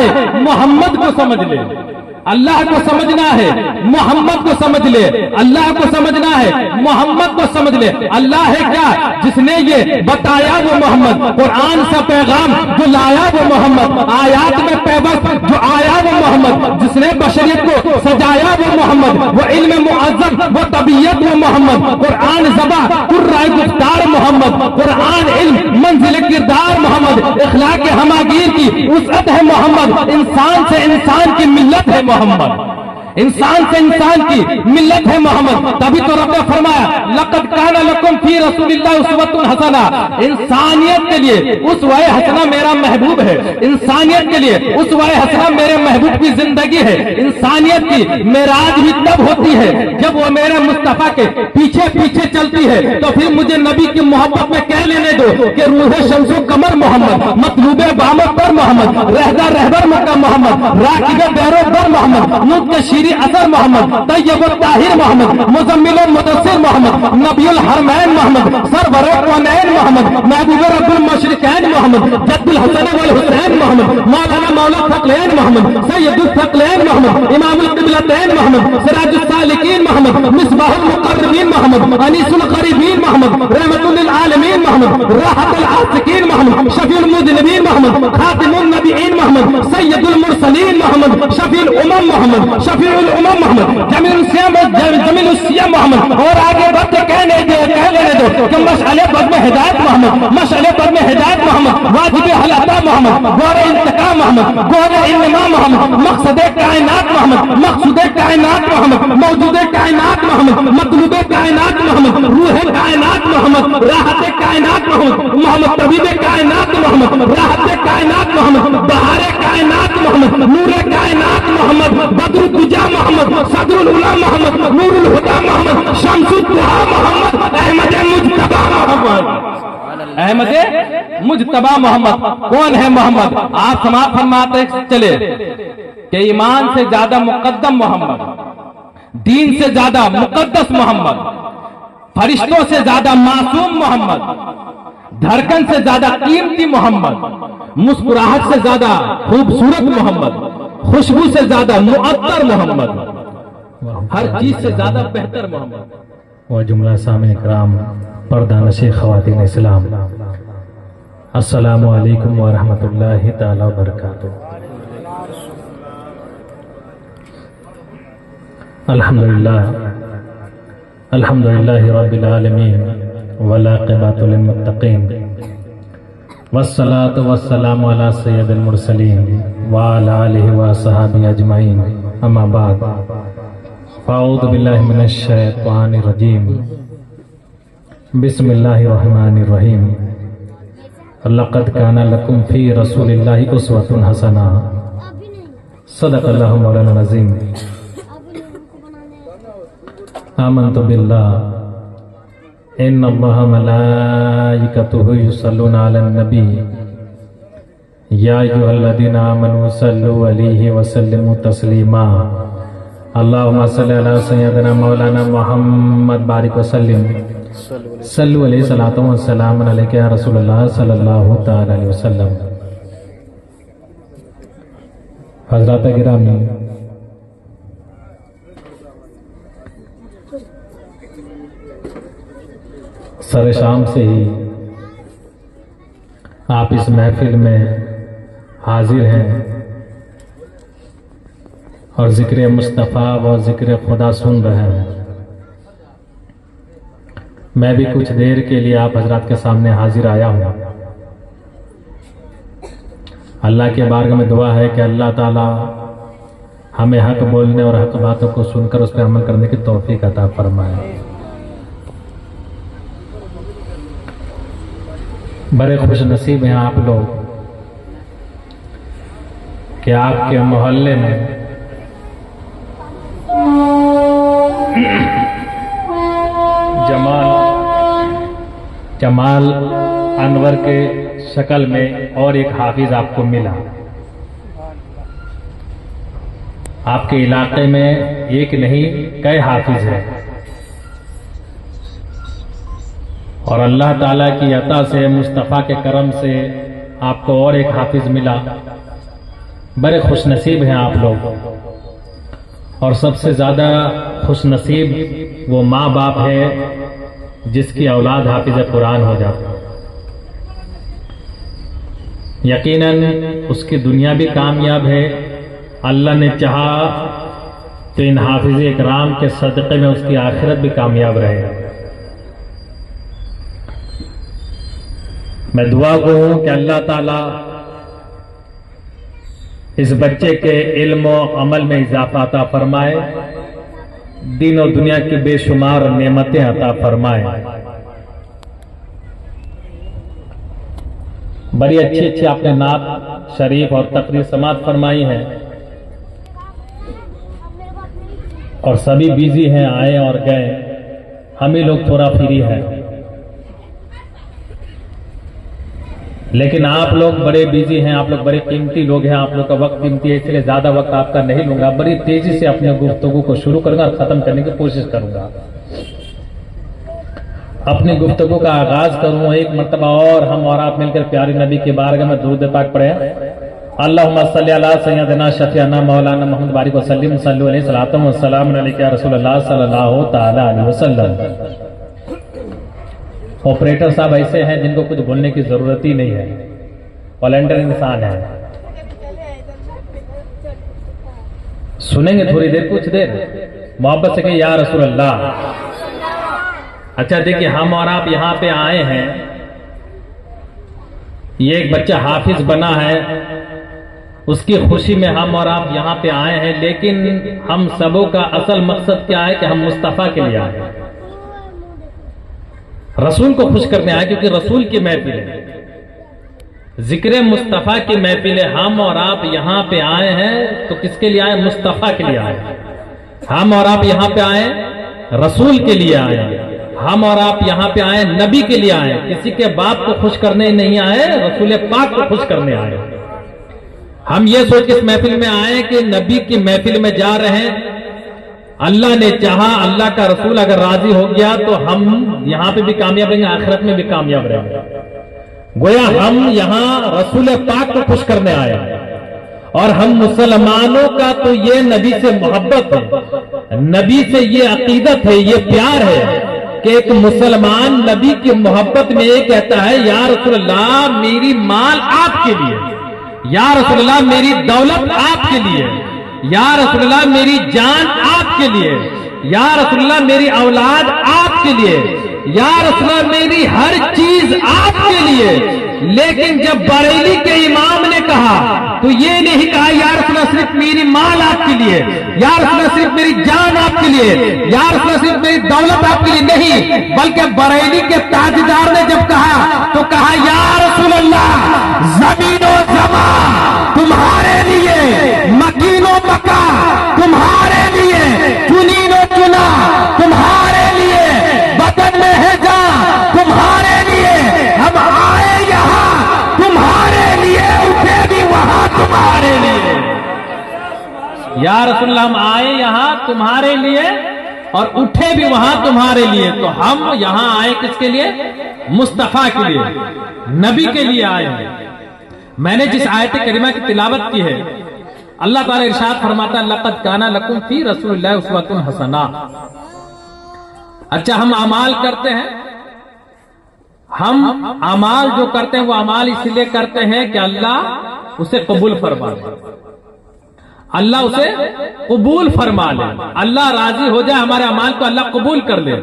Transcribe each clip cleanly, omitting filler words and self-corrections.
ہے محمد کو سمجھ لے، اللہ کو سمجھنا ہے محمد کو سمجھ لے، اللہ کو سمجھنا ہے محمد کو سمجھ لے۔ اللہ ہے کیا؟ جس نے یہ بتایا وہ محمد، قرآن سے پیغام جو لایا وہ محمد، آیات میں پیوست جو آیا وہ محمد، جس نے بشریت کو سجایا وہ محمد، وہ علم معظم وہ طبیعت وہ محمد، قرآن زباں قرائے گفتار محمد، قرآن علم منزل کردار محمد، اخلاق ہماگیر کی وسعت ہے محمد، انسان سے انسان کی ملت ہے محمد، انسان سے انسان کی ملت ہے محمد۔ تبھی تو رب نے فرمایا لقد کان لکم فی رسول اللہ اسوۃ حسنہ، انسانیت کے لیے اسوہ حسنہ میرا محبوب ہے، انسانیت کے لیے اسوہ حسنہ میرے محبوب کی زندگی ہے۔ انسانیت کی معراج بھی تب ہوتی ہے جب وہ میرے مصطفیٰ کے پیچھے پیچھے چلتی ہے، تو پھر مجھے نبی کی محبت میں کہہ لینے دو کہ روح شمس و قمر محمد، مطلوب بامت پر محمد، رہبر مکہ محمد، راکب بیرو بر محمد، نطق شیری اثر محمد، طیب الطاہر محمد، مزمل المدثر محمد، نبی الحرمین محمد، سرور کونین محمد، محبوب رب المشرقین محمد، جد الحسن والحسین محمد، مولانا مولا ثقلین محمد، سید الثقلین محمد، امام القبلتین محمد، سراج السالکین محمد، مصباح المقربین محمد، انیس القریبین محمد، رحمت للعالمین محمد، راحت العاشقین محمد، شفیع المذنبین محمد، خاتم النبیین محمد، سید المرسلین محمد، شفیع الامم محمد، شفیع الامم محمد، جمیل السیام محمد، اور آگے بڑھ کے کہہ لینے دو کہ مشعل بزم ہدایت محمد، مشعل بزم ہدایت محمد، واجب حلقہ محمد، گور انتقام محمد، گور انما محمد، مقصد کائنات محمد، مقصود کائنات محمد، موجود کائنات محمد، مطلوب کائنات محمد، روح کائنات محمد، راحت کائنات محمد، محمد طبیب کائنات محمد، راحت کائنات محمد، بہار کائنات محمد، نور کائنات محمد، بدر الدجا محمد، صدر العلا محمد، نور الہدا محمد، شمس الضحیٰ محمد، احمد مجتبی محمد، احمد مجتبی محمد۔ کون ہے محمد؟ آپ سماعت فرماتے چلے کہ ایمان سے زیادہ مقدم محمد، دین سے زیادہ مقدس محمد، فرشتوں سے زیادہ معصوم محمد، دھڑکن سے زیادہ قیمتی محمد، مسکراہٹ سے زیادہ خوبصورت محمد، خوشبو سے زیادہ معطر محمد، ہر چیز سے زیادہ بہتر محمد۔ و جملہ سامع کرام، پردہ نشین خواتین اسلام، السلام علیکم ورحمۃ اللہ تعالی وبرکاتہ۔ الحمدللہ رب العالمین والعاقبۃ للمتقین، والصلاة والسلام علی سید المرسلین وعلی آلہ وصحبہ اجمعین، اما بعد، فاعوذ باللہ من الشیطان الرجیم، بسم اللہ الرحمن الرحیم، لقد کان لکم فی رسول اللہ اسوۃ حسنہ، صدق اللہ مولانا العظیم۔ آمنت باللہ ان اللہ ملائکتہ یصلون علی النبی یا ایھا الذین آمنوا صلوا علیہ وسلموا تسلیما، اللہم صلی علی سیدنا مولانا محمد بارک وسلم، صلو علیہ صلاۃ و سلام علیک یا رسول اللہ صلی اللہ تعالی علیہ وسلم۔ حضرات گرامی، سر شام سے ہی آپ اس محفل میں حاضر ہیں اور ذکر مصطفیٰ و ذکر خدا سن رہے ہیں۔ میں بھی کچھ دیر کے لیے آپ حضرات کے سامنے حاضر آیا ہوں۔ اللہ کے بارگاہ میں دعا ہے کہ اللہ تعالی ہمیں حق بولنے اور حق باتوں کو سن کر اس پہ عمل کرنے کی توفیق عطا فرمائے۔ بڑے خوش نصیب ہیں آپ لوگ کہ آپ کے محلے میں جمال انور کے شکل میں اور ایک حافظ آپ کو ملا۔ آپ کے علاقے میں ایک نہیں کئی حافظ ہیں، اور اللہ تعالیٰ کی عطا سے، مصطفیٰ کے کرم سے آپ کو اور ایک حافظ ملا بڑے خوش نصیب ہیں آپ لوگ، اور سب سے زیادہ خوش نصیب وہ ماں باپ ہے جس کی اولاد حافظ قرآن ہو جاتا ہے۔ یقیناً اس کی دنیا بھی کامیاب ہے، اللہ نے چاہا تو ان حافظ اکرام کے صدقے میں اس کی آخرت بھی کامیاب رہے۔ میں دعا گو ہوں کہ اللہ تعالیٰ اس بچے کے علم و عمل میں اضافہ عطا فرمائے، دین و دنیا کی بے شمار نعمتیں عطا فرمائے۔ بڑی اچھی اچھی آپ نے نعت شریف اور تقریر سماعت فرمائی ہے، اور سبھی بیزی ہیں، آئے اور گئے، ہم ہی لوگ تھوڑا فری ہیں، لیکن آپ لوگ بڑے بیزی ہیں، آپ لوگ بڑے قیمتی لوگ ہیں، آپ لوگ کا وقت قیمتی ہے، اس لیے زیادہ وقت آپ کا نہیں لوں گا، بڑی تیزی سے اپنے گفتگو کو شروع کروں گا اور ختم کرنے کی کوشش کروں گا۔ اپنی گفتگو کا آغاز کروں، ایک مرتبہ اور ہم اور آپ مل کر پیاری نبی کی بارگاہ میں درود پاک پڑھیں۔ اللہم صلی علی سیدنا شفیعنا مولانا محمد بارک وسلم، صلو علیہ صلاۃ و سلام علیکہ یا رسول اللہ صلی اللہ تعالی علیہ وسلم۔ آپریٹر صاحب ایسے ہیں جن کو کچھ بولنے کی ضرورت ہی نہیں ہے، والنٹر انسان ہے، سنیں گے تھوڑی دیر، کچھ دیر محبت سے کہ یا رسول اللہ۔ اچھا دیکھیں، ہم اور آپ یہاں پہ آئے ہیں، یہ ایک بچہ حافظ بنا ہے، اس کی خوشی میں ہم اور آپ یہاں پہ آئے ہیں، لیکن ہم سبوں کا اصل مقصد کیا ہے کہ ہم مصطفیٰ کے لیے آئے ہیں، رسول کو خوش کرنے آئے، کیونکہ رسول کی محفل ہے، ذکر مصطفیٰ کی محفل ہے۔ ہم اور آپ یہاں پہ آئے ہیں تو کس کے لیے آئے؟ مصطفیٰ کے لیے آئے ہیں۔ ہم اور آپ یہاں پہ آئے رسول کے لیے آئے ہیں، ہم اور آپ یہاں پہ آئے نبی کے لیے آئے، کسی کے باپ کو خوش کرنے نہیں آئے، رسول پاک کو خوش کرنے آئے۔ ہم یہ سوچ کے اس محفل میں آئے کہ نبی کی محفل میں جا رہے ہیں، اللہ نے چاہا، اللہ کا رسول اگر راضی ہو گیا تو ہم یہاں پہ بھی کامیاب رہیں گے، آخرت میں بھی کامیاب رہیں گے۔ گویا ہم یہاں رسول پاک کو خوش کرنے آئے ہیں، اور ہم مسلمانوں کا تو یہ نبی سے محبت ہے، نبی سے یہ عقیدت ہے، یہ پیار ہے کہ ایک مسلمان نبی کی محبت میں یہ کہتا ہے یا رسول اللہ میری مال آپ کے لیے، یا رسول اللہ میری دولت آپ کے لیے، یا رسول اللہ میری جان آپ کے لیے، یا رسول اللہ میری اولاد آپ کے لیے، یا رسول اللہ میری ہر چیز آپ کے لیے۔ لیکن جب بریلی کے امام نے کہا تو یہ نہیں کہا یا رسول اللہ صرف میری مال آپ کے لیے، یا رسول اللہ صرف میری جان آپ کے لیے، یا رسول اللہ صرف میری دولت آپ کے لیے، نہیں، بلکہ بریلی کے تاجدار نے جب کہا تو کہا یا رسول اللہ زمین و زمان تمہارے لیے، مکین و مکا تمہارے لیے، چنین و چنا تمہارے لیے، بدن میں ہے جان تمہارے لیے، ہم آئے یہاں تمہارے لیے، اٹھے بھی وہاں تمہارے لیے۔ یا رسول اللہ ہم آئے یہاں تمہارے لیے اور اٹھے بھی وہاں تمہارے لیے، تو ہم یہاں آئے کس کے لیے؟ مصطفیٰ کے لیے، نبی کے لیے آئے ہیں۔ میں نے جس آیت کریمہ کی تلاوت کی ہے، اللہ تعالیٰ ارشاد فرماتا ہے لقد کان لکم فی رسول اللہ اسوۃ حسنہ۔ اچھا ہم اعمال کرتے ہیں، ہم اعمال جو کرتے ہیں وہ اعمال اس لیے کرتے ہیں کہ اللہ اسے قبول فرما لے، اللہ اسے قبول فرما لے، اللہ راضی ہو جائے ہمارے اعمال کو، اللہ قبول کر لے۔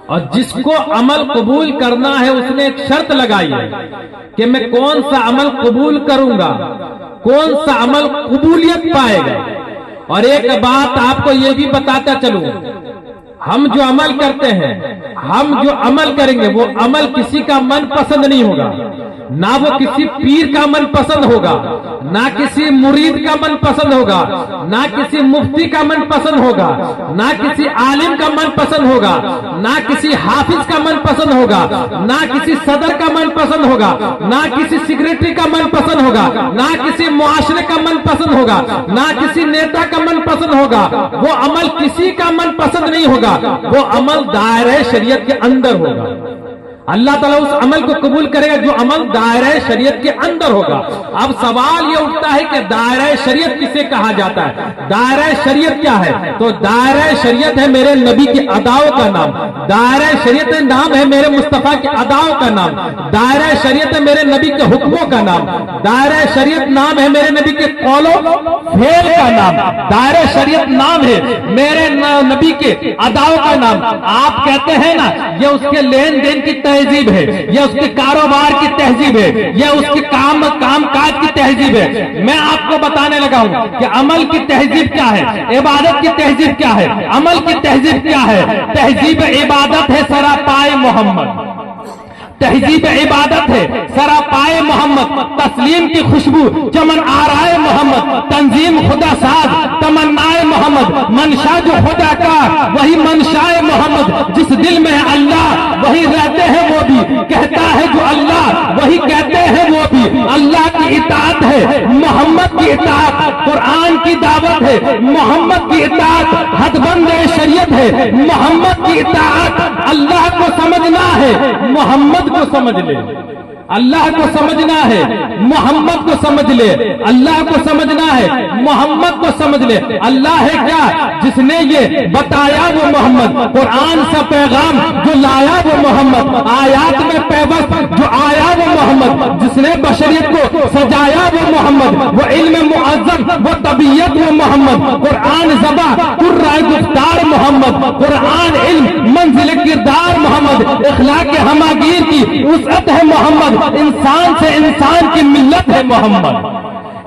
اور جس کو عمل قبول کرنا ہے اس نے ایک شرط لگائی ہے کہ میں کون سا عمل قبول کروں گا، کون سا عمل قبولیت پائے گا۔ اور ایک بات آپ کو یہ بھی بتاتا چلوں، ہم جو عمل کرتے ہیں، ہم جو عمل کریں گے وہ عمل کسی کا من پسند نہیں ہوگا، نہ وہ کسی پیر کا من پسند ہوگا، نہ کسی مرید کا من پسند ہوگا، نہ کسی مفتی کا من پسند ہوگا، نہ کسی عالم کا من پسند ہوگا، نہ کسی حافظ کا من پسند ہوگا، نہ کسی صدر کا من پسند ہوگا، نہ کسی سیکریٹری کا من پسند ہوگا، نہ کسی معاشرے کا من پسند ہوگا، نہ کسی نیتا کا من پسند ہوگا۔ وہ عمل کسی کا من پسند نہیں ہوگا، وہ عمل دائرہ شریعت کے اندر ہوگا۔ اللہ تعالیٰ اس عمل کو قبول کرے گا جو عمل دائرہ شریعت کے اندر ہوگا۔ اب سوال یہ اٹھتا ہے کہ دائرہ شریعت کسے کہا جاتا ہے؟ دائرہ شریعت کیا ہے؟ تو دائرہ شریعت ہے میرے نبی کی اداؤں کا نام، دائرہ شریعت نام ہے میرے مصطفیٰ کی اداؤں کا نام، دائرہ شریعت ہے میرے نبی کے حکموں کا نام، دائرہ شریعت نام ہے میرے نبی کے قول و فعل کا نام، دائرہ شریعت نام ہے میرے نبی کے اداؤں کا نام۔ آپ کہتے ہیں نا یہ اس کے لین دین کی تہذیب ہے، یہ اس کے کاروبار کی تہذیب ہے، یہ اس کے کام کاج کی تہذیب ہے۔ میں آپ کو بتانے لگا ہوں کہ عمل کی تہذیب کیا ہے، عبادت کی تہذیب کیا ہے، عمل کی تہذیب کیا ہے؟ تہذیب عبادت ہے سراپائے محمد، تہذیب عبادت ہے سراپائے محمد، تسلیم کی خوشبو چمن آرائے محمد، تنظیم خدا ساز تمنائے محمد، منشا جو خدا کا وہی منشائے محمد، جس دل میں ہے اللہ وہی رہتے ہیں وہ بھی، کہتا ہے جو اللہ وہی کہتے ہیں وہ بھی، اللہ کی اطاعت ہے محمد کی اطاعت، قرآن کی دعوت ہے محمد کی اطاعت، حد بند شریعت ہے محمد کی اطاعت، اللہ کو سمجھنا ہے محمد کو سمجھ لے، اللہ کو سمجھنا ہے محمد کو سمجھ لے، اللہ کو سمجھنا ہے محمد کو سمجھ لے۔ اللہ ہے کیا؟ جس نے یہ بتایا وہ محمد، قرآن سے پیغام جو لایا وہ محمد، آیات میں پیوست جو آیا وہ محمد، جس نے بشریت کو سجایا وہ محمد، وہ علم معظم وہ طبیعت وہ محمد، قرآن زباں قرائے گفتار محمد، قرآن علم منزل کردار محمد، اخلاق ہماگیر کی وسعت ہے محمد، انسان سے انسان کی ملت ہے محمد،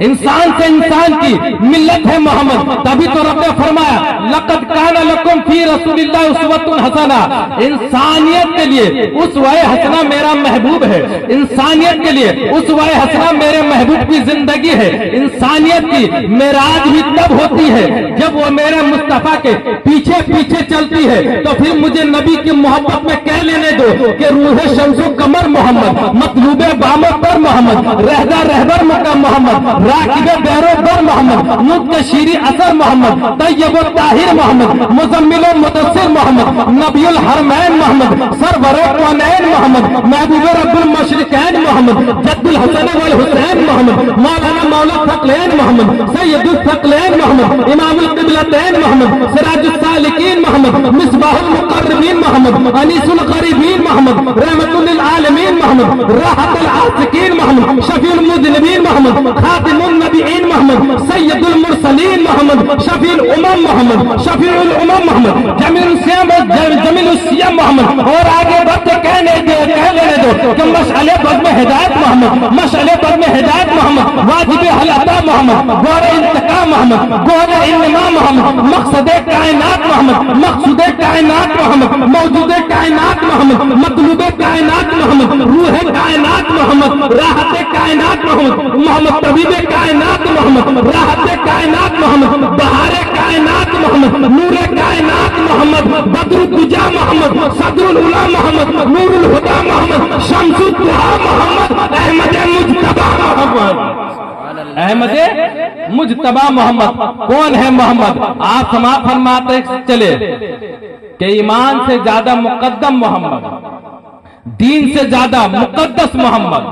انسان سے انسان کی ملت ہے محمد۔ تبھی تو رب نے فرمایا لقد کان لکم فی رسول اللہ اسوۃ حسنہ، انسانیت کے لیے اسوہ حسنہ میرا محبوب ہے، انسانیت کے لیے اسوہ حسنہ میرے محبوب کی زندگی ہے۔ انسانیت کی معراج بھی تب ہوتی ہے جب وہ میرے مصطفیٰ کے پیچھے پیچھے چلتی ہے، تو پھر مجھے نبی کی محبت میں کہہ لینے دو کہ روح شمس و قمر محمد، مطلوب بامر پر محمد، رہبر مقام محمد، راکب بیرو بر محمد، نطق شیری اثر محمد، طیب و طاہر محمد، مزمل و مدثر محمد، نبی الحرمین محمد، سرور کونین محمد، محبوب رب المشرقین محمد، جد الحسن والحسین محمد، مولانا مولا ثقلین محمد، سید الثقلین محمد، امام القبلتین محمد، سراج السالکین محمد، مصباح المقربین محمد، انیس الغریبین محمد، رحمت للعالمین محمد، راحت العاشقین محمد، شفیع المذنبین محمد، خاتم النبیین محمد، سید المرسلین محمد، شفیع الامم محمد، شفیع الامم محمد، جمیل السیام محمد، اور آگے بڑھتے کہہ لینے دو کہ مشعل بزم ہدایت محمد، مشعل بزم ہدایت محمد، واجب حلعطا محمد، گور انتقام محمد، گور انما محمد، مقصد کائنات محمد، مقصود کائنات محمد، موجود کائنات محمد، مطلوب کائنات محمد، روح کائنات محمد، راحت کائنات محمد، محمد طبیب کائنات محمد، راحت کائنات محمد، بہار کائنات محمد، نور کائنات محمد، بدر الدجا محمد، صدر العلا محمد، نور الہدا محمد، شمس الضحا محمد، احمد مجتبی محمد، احمد مجتبی محمد۔ کون ہے محمد؟ آپ فرماتے چلے کہ ایمان سے زیادہ مقدم محمد، دین سے زیادہ مقدس محمد،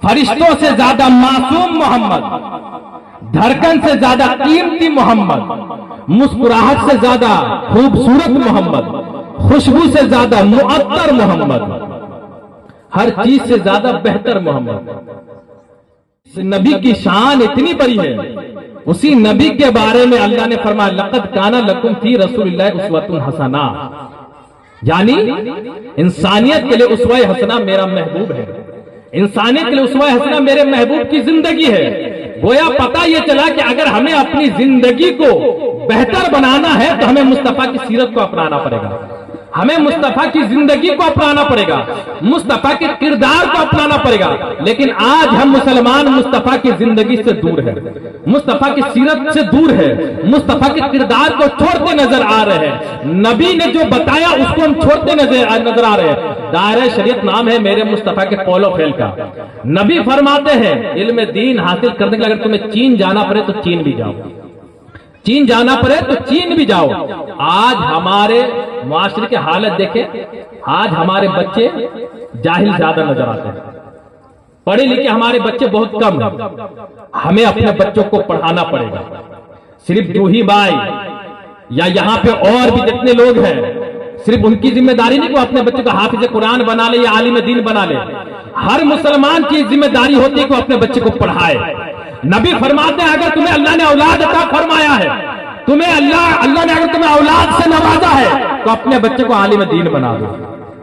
فرشتوں سے زیادہ معصوم محمد، دھڑکن سے زیادہ قیمتی محمد، مسکراہٹ سے زیادہ خوبصورت محمد، خوشبو سے زیادہ معطر محمد، ہر چیز سے زیادہ بہتر محمد۔ نبی کی شان اتنی بڑی ہے، اسی نبی کے بارے میں اللہ نے فرمایا لقد کان لکم فی رسول اللہ اسوۃ حسنہ، یعنی انسانیت کے لیے اسوہ حسنہ میرا محبوب ہے، انسانیت کے لیے اسوہ حسنہ میرے محبوب کی زندگی ہے۔ گویا پتہ یہ چلا کہ اگر ہمیں اپنی زندگی کو بہتر بنانا ہے تو ہمیں مصطفیٰ کی سیرت کو اپنانا پڑے گا، ہمیں مصطفیٰ کی زندگی کو اپنانا پڑے گا، مصطفیٰ کے کردار کو اپنانا پڑے گا۔ لیکن آج ہم مسلمان مصطفیٰ کی زندگی سے دور ہیں، مصطفیٰ کی سیرت سے دور ہے، مصطفیٰ کے کردار کو چھوڑتے نظر آ رہے ہیں، نبی نے جو بتایا اس کو ہم چھوڑتے نظر آ رہے ہیں۔ دائرہ شریعت نام ہے میرے مصطفیٰ کے قول و فعل کا۔ نبی فرماتے ہیں علم دین حاصل کرنے کے لیے اگر تمہیں چین جانا پڑے تو چین بھی جاؤ، چین جانا پڑے تو چین بھی جاؤ۔ آج ہمارے معاشرے کی حالت دیکھیں، آج ہمارے بچے جاہل زیادہ نظر آتے ہیں، پڑھے لکھے ہمارے بچے بہت کم ہیں. ہمیں اپنے بچوں کو پڑھانا پڑے گا. صرف جوہی بھائی یا یہاں پہ اور بھی جتنے لوگ ہیں، صرف ان کی ذمہ داری نہیں کہ وہ اپنے بچوں کو حافظ قرآن بنا لے یا عالم دین بنا لے. ہر مسلمان کی ذمہ داری ہوتی ہے کہ وہ اپنے بچے کو پڑھائے. نبی فرماتے ہیں اگر تمہیں اللہ نے اولاد عطا فرمایا ہے، تمہیں اللہ نے اگر تمہیں اولاد سے نوازا ہے تو اپنے بچے کو عالم دین بنا دو،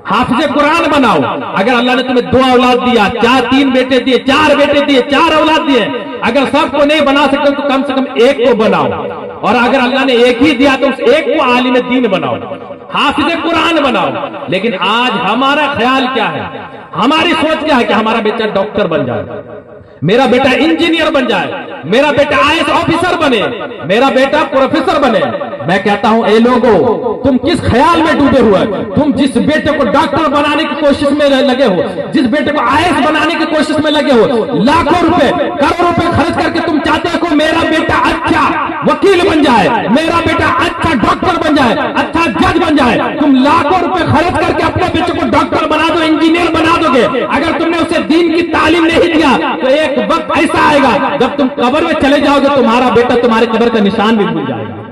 حافظ قرآن بناؤ. اگر اللہ نے تمہیں 2 اولاد دیا، 3 بیٹے دیے، 4 بیٹے دیے، 4 اولاد دیے، اگر سب کو نہیں بنا سکتے تو کم سے کم ایک کو بناؤ. اور اگر اللہ نے ایک ہی دیا تو اس ایک کو عالم دین بناؤ، حافظ قرآن بناؤ. لیکن آج ہمارا خیال کیا ہے، ہماری سوچ کیا ہے کہ ہمارا بیٹا ڈاکٹر بن جائے، میرا بیٹا انجینئر بن جائے، میرا بیٹا IAS آفیسر بنے، میرا بیٹا پروفیسر بنے. میں کہتا ہوں اے لوگو، تم کس خیال میں ڈوبے ہوئے؟ تم جس بیٹے کو ڈاکٹر بنانے کی کوشش میں لگے ہو، جس بیٹے کو IAS بنانے کی کوشش میں لگے ہو، لاکھوں روپے کروڑوں روپے خرچ کر کے تم چاہتے ہو کہ میرا بیٹا اچھا وکیل بن جائے، میرا بیٹا اچھا ڈاکٹر بن جائے، اچھا جج بن جائے. تم لاکھوں روپے خرچ کر کے اپنے بیٹے کو ڈاکٹر بنا دو، انجینئر بنا دو گے. اگر تم نے اسے دین کی تعلیم نہیں دیا تو ایک وقت ایسا آئے گا جب تم قبر میں چلے جاؤ گے، تمہارا بیٹا تمہاری قبر کا نشان بھی بھول جائے گا،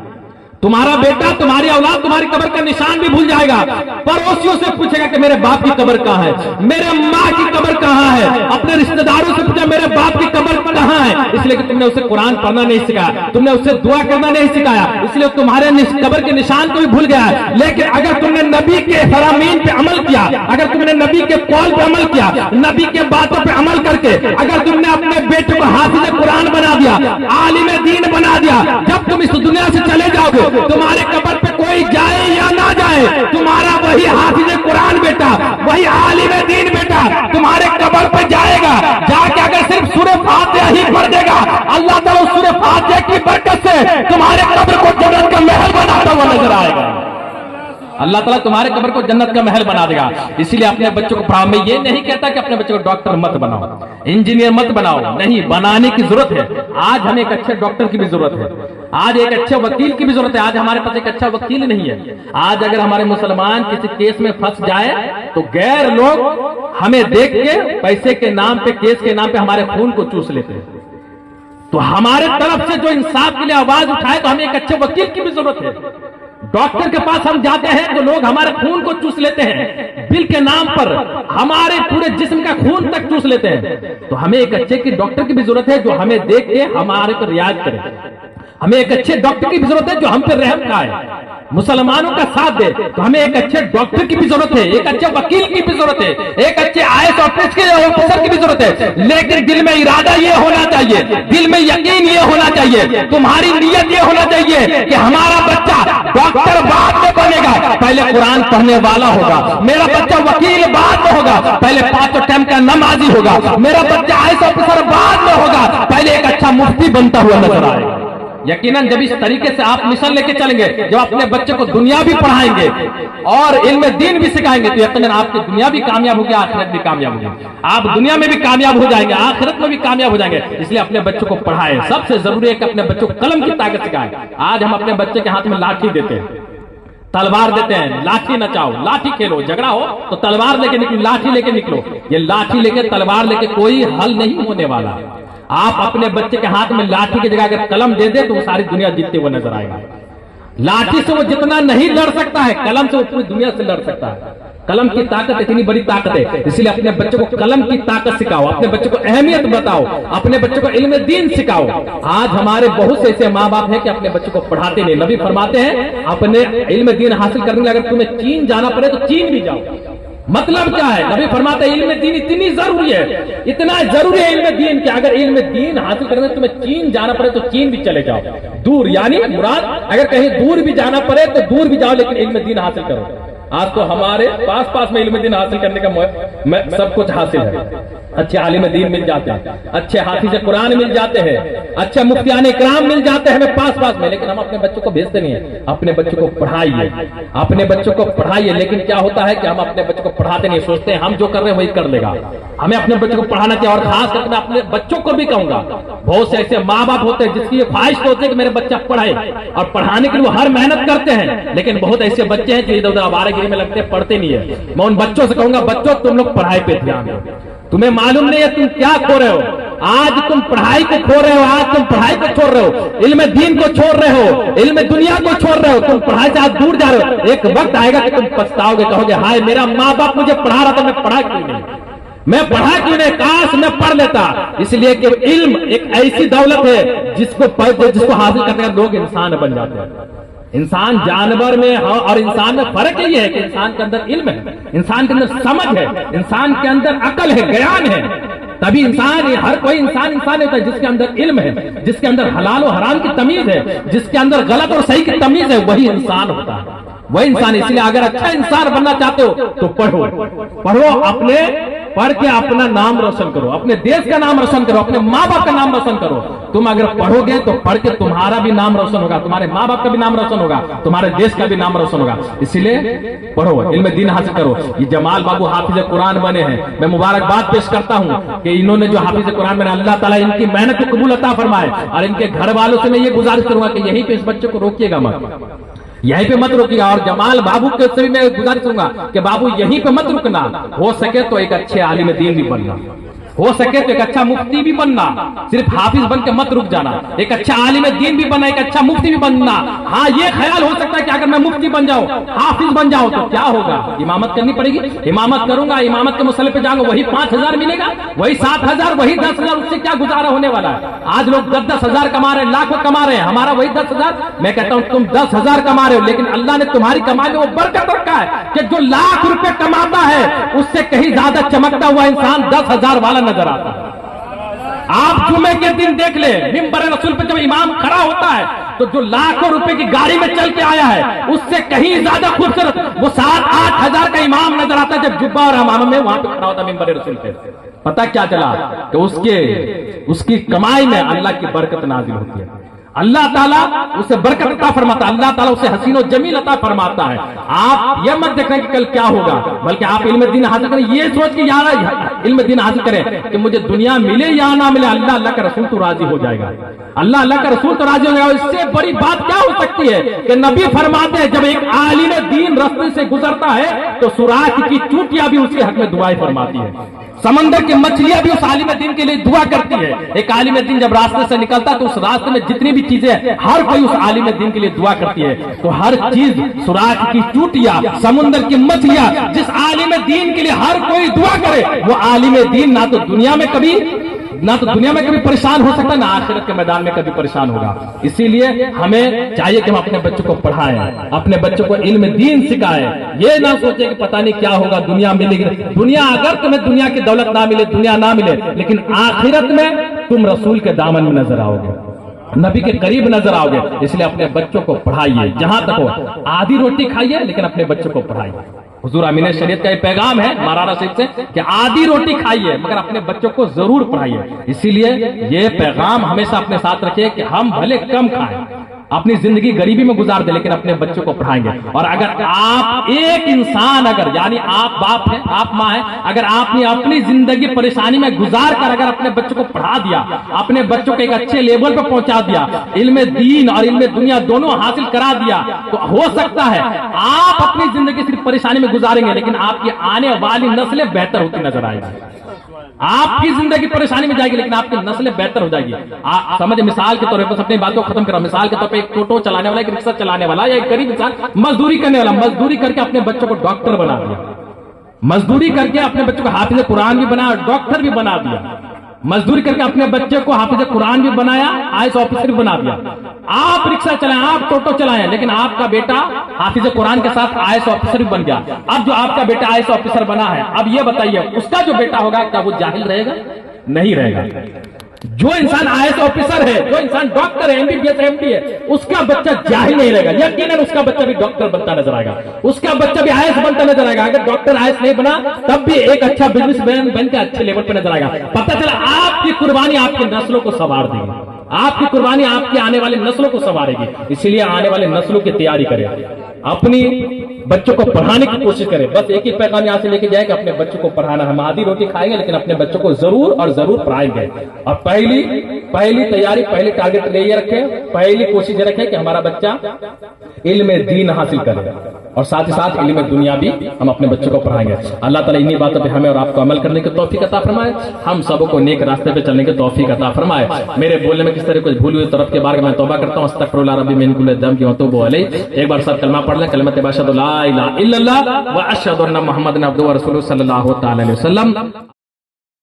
تمہارا بیٹا تمہاری اولاد تمہاری قبر کا نشان بھی بھول جائے گا. پڑوسیوں سے پوچھے گا کہ میرے باپ کی قبر کہاں ہے، میرے ماں کی قبر کہاں ہے. اپنے رشتہ داروں سے پوچھا میرے باپ کی قبر کہاں ہے، اس لیے کہ تم نے اسے قرآن پڑھنا نہیں سکھایا، تم نے اسے دعا کرنا نہیں سکھایا، اس لیے تمہارے قبر کے نشان کو بھی بھول گیا ہے. لیکن اگر تم نے نبی کے فرامین پہ عمل کیا، اگر تم نے نبی کے قول پہ عمل کیا، نبی کے باتوں پہ عمل کر کے اگر تم نے اپنے بیٹے کو حافظ قرآن بنا دیا، عالم دین بنا دیا، جب تم اس دنیا سے چلے جاؤ گے تمہارے قبر پہ کوئی جائے یا نہ جائے، تمہارا وہی حافظ قرآن بیٹا، وہی عالم دین بیٹا تمہارے قبر پہ جائے گا. جا کے اگر صرف سورہ فاتحہ ہی پڑھ دے گا، اللہ تعالیٰ سورہ فاتحہ کی برکت سے تمہارے قبر کو جنت کا محل بناتا ہوا نظر آئے گا. اللہ تعالیٰ تمہارے قبر کو جنت کا محل بنا دے گا. اسی لیے اپنے بچوں کو پڑھاؤ. میں یہ نہیں کہتا کہ اپنے بچوں کو ڈاکٹر مت بناؤ، انجینئر مت بناؤ، نہیں، بنانے کی ضرورت ہے. آج ہمیں ایک اچھے ڈاکٹر کی بھی ضرورت ہے، آج ایک اچھے وکیل کی بھی ضرورت ہے. آج ہمارے پاس ایک اچھا وکیل نہیں ہے. آج اگر ہمارے مسلمان کسی کیس میں پھنس جائے تو غیر لوگ ہمیں دیکھ کے پیسے کے نام پہ، کیس کے نام پہ ہمارے خون کو چوس لیتے ہیں. تو ہمارے طرف سے جو انصاف کے لیے آواز اٹھائے تو ہمیں ایک اچھے وکیل کی بھی ضرورت ہے. ڈاکٹر کے پاس ہم جاتے ہیں تو لوگ ہمارے خون کو چوس لیتے ہیں، بل کے نام پر ہمارے پورے جسم کا خون تک چوس لیتے ہیں. تو ہمیں ایک اچھے کی ڈاکٹر کی بھی ضرورت ہے جو ہمیں دیکھ کے ہمارے پر رعایت کرے. ہمیں ایک اچھے ڈاکٹر کی بھی ضرورت ہے جو ہم پہ رحم کھائے، مسلمانوں کا ساتھ دے. تو ہمیں ایک اچھے ڈاکٹر کی بھی ضرورت ہے، ایک اچھے وکیل کی بھی ضرورت ہے، ایک اچھے IAS آفیسر کی بھی ضرورت ہے. لیکن دل میں ارادہ یہ ہونا چاہیے، دل میں یقین یہ ہونا چاہیے، تمہاری نیت یہ ہونا چاہیے کہ ہمارا بچہ ڈاکٹر بعد میں بنے گا، پہلے قرآن پڑھنے والا ہوگا. میرا بچہ وکیل بعد میں ہوگا، پہلے 5 ٹائم کا نمازی ہوگا. میرا بچہ IAS آفیسر بعد میں ہوگا، پہلے ایک اچھا مفتی بنتا ہوا نظر آئے گا. یقیناً جب اس طریقے سے آپ مشن لے کے چلیں گے، جب اپنے بچے کو دنیا بھی پڑھائیں گے اور علم دین بھی سکھائیں گے، تو یقیناً آپ کی دنیا بھی کامیاب ہوگی، آخرت بھی کامیاب ہوگی. آپ دنیا میں بھی کامیاب ہو جائیں گے، آخرت میں بھی کامیاب ہو جائیں گے. اس لیے اپنے بچوں کو پڑھائیں. سب سے ضروری ہے کہ اپنے بچوں کو قلم کی طاقت سکھائیں. آج ہم اپنے بچے کے ہاتھ میں لاٹھی دیتے ہیں، تلوار دیتے ہیں. لاٹھی نہ چاہو، لاٹھی کھیلو، جھگڑا ہو تو تلوار لے کے نکلو، لاٹھی لے کے نکلو. یہ لاٹھی لے کے، تلوار لے کے کوئی حل نہیں ہونے والا. آپ اپنے بچے کے ہاتھ میں لاٹھی کی جگہ اگر قلم دے دے تو وہ ساری دنیا جیتتے ہوئے نظر آئے گا. لاٹھی سے وہ جتنا نہیں لڑ سکتا ہے، قلم سے وہ پوری دنیا سے لڑ سکتا ہے. قلم کی طاقت اتنی بڑی طاقت ہے. اس لیے اپنے بچوں کو قلم کی طاقت سکھاؤ، اپنے بچوں کو اہمیت بتاؤ، اپنے بچوں کو علم دین سکھاؤ. آج ہمارے بہت سے ایسے ماں باپ ہیں کہ اپنے بچوں کو پڑھاتے نہیں. نبی فرماتے ہیں اپنے علم دین حاصل کرنے کے لیے اگر تمہیں چین جانا پڑے تو چین بھی جاؤ. مطلب کیا ہے؟ نبی فرماتے ہیں علم دین اتنی ضروری ہے، اتنا ضروری ہے علم دین کہ اگر علم دین حاصل کرنے تمہیں چین جانا پڑے تو چین بھی چلے جاؤ. دور یعنی مراد اگر کہیں دور بھی جانا پڑے تو دور بھی جاؤ، لیکن علم دین حاصل کرو. آج تو ہمارے پاس میں علم دین حاصل کرنے کا سب کچھ حاصل ہے. اچھے عالم دین مل جاتے ہیں, اچھے حافظ قرآن مل جاتے ہیں, اچھے مفتیان اکرام مل جاتے ہیں ہمیں پاس میں, لیکن ہم اپنے بچوں کو بھیجتے نہیں ہیں. اپنے بچوں کو پڑھائیے, اپنے بچوں کو پڑھائیے. لیکن کیا ہوتا ہے کہ ہم اپنے بچوں کو پڑھاتے نہیں, سوچتے ہیں ہم جو کر رہے ہیں وہی کر لے گا. ہمیں اپنے بچوں کو پڑھانا چاہیے. اور خاص کر میں اپنے بچوں کو بھی کہوں گا, بہت سے ایسے ماں باپ ہوتے ہیں جس کی یہ خواہش ہوتی ہے کہ میرے بچہ پڑھے, اور پڑھانے کے لیے وہ ہر محنت کرتے ہیں, لیکن بہت ایسے بچے ہیں جو ادھر ادھر آوارہ میں لگتے ہیں, پڑھتے نہیں ہے. میں ان بچوں سے کہوں گا, بچوں تم لوگ پڑھائی پہ دھیان دو. تمہیں معلوم نہیں ہے تم کیا کھو رہے ہو. آج تم پڑھائی کو کھو رہے ہو, آج تم پڑھائی کو چھوڑ رہے ہو, علم دین کو چھوڑ رہے ہو, علم دنیا کو چھوڑ رہے ہو, تم پڑھائی سے آج دور جا رہے ہو. ایک وقت آئے گا کہ تم پچھتاؤ گے, کہو گے ہائے میرا ماں باپ مجھے پڑھا رہا تھا, میں پڑھا کیوں نہیں, میں پڑھا کیوں نہیں, کاش میں پڑھ لیتا. اس لیے کہ علم ایک ایسی دولت ہے جس کو حاصل کرنے کا لوگ انسان بن جاتے ہیں. انسان جانور میں اور انسان میں فرق یہ ہے کہ انسان کے اندر علم ہے, انسان کے اندر سمجھ ہے, انسان کے اندر عقل ہے, گیان ہے. تبھی انسان, ہر کوئی انسان ہوتا ہے جس کے اندر علم ہے, جس کے اندر حلال و حرام کی تمیز ہے, جس کے اندر غلط اور صحیح کی تمیز ہے, وہی انسان ہوتا ہے, وہی انسان. اس لیے اگر اچھا انسان بننا چاہتے ہو تو پڑھو, اپنے پڑھ کے اپنا نام روشن کرو, اپنے دیش کا نام روشن کرو, اپنے ماں باپ کا نام روشن کرو. تم اگر پڑھو گے تو پڑھ کے تمہارا بھی نام روشن ہوگا, تمہارے ماں باپ کا بھی نام روشن ہوگا, تمہارے دیش کا بھی نام روشن ہوگا. اسی لیے پڑھو, علم دین حاصل کرو. یہ جمال بابو حافظ قرآن بنے ہیں, میں مبارکباد پیش کرتا ہوں کہ انہوں نے جو حافظ قرآن بنے, اللہ تعالیٰ ان کی محنت کو قبول عطا فرمائے. اور ان کے گھر والوں سے میں یہ گزارش کروں گا کہ یہیں پہ اس بچے کو روکیے گا مت, یہیں پہ مت روکیے گا. اور جمال بابو کے سے بھی میں گزارش کروں گا کہ بابو یہیں پہ مت رکنا, ہو سکے تو ایک اچھے عالم دین بھی بننا, ہو سکے تو ایک اچھا مفتی بھی بننا. صرف حافظ بن کے مت رک جانا, ایک اچھا عالم دین بھی بننا, ایک اچھا مفتی بھی بننا. ہاں یہ خیال ہو سکتا ہے کہ اگر میں مفتی بن جاؤں, حافظ بن جاؤں تو کیا ہوگا, امامت کرنی پڑے گی. امامت کروں گا, امامت کے مسئلے پہ جاؤں گا, وہی 5,000 ملے گا, وہی 7,000, وہی 10,000. اس سے کیا گزارا ہونے والا ہے. آج لوگ 10,000 کما رہے ہیں, لاکھوں کما رہے ہیں, ہمارا وہی 10,000. میں کہتا ہوں تم 10,000 کما رہے ہو, لیکن اللہ نے تمہاری کمائی میں وہ برکت رکھا ہے کہ جو لاکھ روپے کماتا ہے اس سے کہیں زیادہ چمکتا ہوا انسان 10,000 والا نظر آتا ہے. آپ جمعے کے دن دیکھ لیں, ممبر رسول پہ جب امام کھڑا ہوتا ہے تو جو لاکھوں روپے کی گاڑی میں چل کے آیا ہے اس سے کہیں زیادہ خوبصورت وہ 7-8 ہزار کا امام نظر آتا ہے جب جبہ اور امامہ میں وہاں پہ کھڑا ہوتا ہے ممبر رسول پہ. پتہ کیا چلا کہ اس کی کمائی میں اللہ کی برکت نازل ہوتی ہے. اللہ تعالیٰ اسے برکت عطا فرماتا ہے, اللہ تعالیٰ اسے حسین و جمیل عطا فرماتا ہے. آپ یہ مت دیکھیں کہ کل کیا ہوگا, بلکہ آپ علم دین حاصل کریں, یہ سوچ کے یار علم دین حاصل کریں کہ مجھے دنیا ملے یا نہ ملے, اللہ کا رسول تو راضی ہو جائے گا, اللہ کا رسول تو راضی ہو جائے گا. اس سے بڑی بات کیا ہو سکتی ہے کہ نبی فرماتے ہیں جب ایک عالم دین راستے سے گزرتا ہے تو سوراخ کی چوٹیاں بھی اس کے حق میں دعائیں فرماتی ہے, سمندر کی مچھلیاں بھی اس عالم دین کے لیے دعا کرتی ہے. ایک عالم دین جب راستے سے نکلتا ہے تو اس راستے میں جتنی بھی چیزیں ہر کوئی اس عالم دین کے لیے دعا کرتی ہے. تو ہر چیز, سوراخ کی چوٹیاں, سمندر کی مچھلیاں, جس عالم دین کے لیے ہر کوئی دعا کرے وہ عالم دین نہ تو دنیا میں کبھی پریشان ہو سکتا, نہ آخرت کے میدان میں کبھی پریشان ہوگا. اسی لیے ہمیں چاہیے کہ ہم اپنے بچوں کو پڑھائیں, اپنے بچوں کو علم دین سکھائیں. یہ نہ سوچیں کہ پتہ نہیں کیا ہوگا, دنیا ملے گی. دنیا اگر تمہیں دنیا کی دولت نہ ملے, دنیا نہ ملے, لیکن آخرت میں تم رسول کے دامن میں نظر آؤ گے, نبی کے قریب نظر آؤ گے. اس لیے اپنے بچوں کو پڑھائیے, جہاں تک ہو آدھی روٹی کھائیے لیکن اپنے بچوں کو پڑھائیے. حضور امین شریعت کا یہ پیغام ہے مارانا شریف سے کہ آدھی روٹی کھائیے مگر اپنے بچوں کو ضرور پڑھائیے. اسی لیے یہ پیغام ہمیشہ اپنے ساتھ رکھیے کہ ہم بھلے کم کھائیں, اپنی زندگی غریبی میں گزار دیں, لیکن اپنے بچوں کو پڑھائیں گے. اور اگر آپ ایک انسان, اگر یعنی آپ باپ ہیں, آپ ماں ہیں, اگر آپ نے اپنی زندگی پریشانی میں گزار کر اگر اپنے بچوں کو پڑھا دیا, اپنے بچوں کو ایک اچھے لیول پہ پہنچا دیا, علم دین اور علم دنیا دونوں حاصل کرا دیا, تو ہو سکتا ہے آپ اپنی زندگی صرف پریشانی میں گزاریں گے لیکن آپ کی آنے والی نسلیں بہتر ہوتی نظر آئے گی. آپ کی زندگی پریشانی میں جائے گی لیکن آپ کی نسلیں بہتر ہو جائے گی. سمجھ, مثال کے طور پر اپنی باتوں کو ختم کرا, مثال کے طور پہ ایک ٹوٹو چلانے والا, ایک رکشہ چلانے والا, یا ایک غریب انسان مزدوری کرنے والا, مزدوری کر کے اپنے بچوں کو ڈاکٹر بنا دیا, مزدوری کر کے اپنے بچوں کو حافظ قرآن بھی بنایا, ڈاکٹر بھی بنا دیا, مزدوری کر کے اپنے بچے کو حافظ قرآن بھی بنایا, IAS آفیسر بھی بنا دیا. آپ رکشہ چلائیں, آپ ٹوٹو چلائیں, لیکن آپ کا بیٹا حافظ قرآن کے ساتھ IAS آفیسر بھی بن گیا. اب جو آپ کا بیٹا IAS آفیسر بنا ہے, اب یہ بتائیے اس کا جو بیٹا ہوگا کیا وہ جاہل رہے گا؟ نہیں رہے گا. جو انسان IAS آفیسر ہے, جو انسان ڈاکٹر ہے, MBBS MD ہے, اس کا بچہ جاہل نہیں رہے گا. یقیناً اس کا بچہ بھی ڈاکٹر بنتا نظر آئے گا, اس کا بچہ بھی IAS بنتا نظر آئے گا. اگر ڈاکٹر IAS نہیں بنا تب بھی ایک اچھا بزنس مین بن کے اچھے لیول پہ نظر آئے گا. پتہ چلا آپ کی قربانی آپ کی نسلوں کو سنوار دے گی, آپ کی قربانی آپ کی آنے والی نسلوں کو سنوارے گی. اسی لیے آنے والے نسلوں کی تیاری کریں, اپنی بچوں کو پڑھانے کی کوشش کریں. بس ایک ہی پیغام یہاں سے لے کے جائیں کہ اپنے بچوں کو پڑھانا. ہم آدھی روٹی کھائیں گے لیکن اپنے بچوں کو ضرور اور ضرور پڑھائیں گے. اور پہلی تیاری, پہلی ٹارگٹ لے یہ رکھیں, پہلی کوشش یہ رکھیں کہ ہمارا بچہ علم دین حاصل کرے اور ساتھ ہی ساتھ علم دنیا بھی ہم اپنے بچوں کو پڑھائیں گے. اللہ تعالیٰ انہی باتوں پہ ہمیں اور آپ کو عمل کرنے کی توفیق عطا فرمائے, ہم سب کو نیک راستے پہ چلنے کی توفیق عطا فرمائے. میرے بولنے میں کس طرح کچھ بھول ہوئی طرف کے بارے میں توبہ کرتا ہوں. استغفر اللہ ربی من کل ذنب واتوب الیہ. ایک بار سب کلمہ پڑھ لیں, کلمۃ اشہد لا الہ الا اللہ و اشہد ان محمد عبدہ و رسولہ صلی اللہ تعالی علیہ وسلم.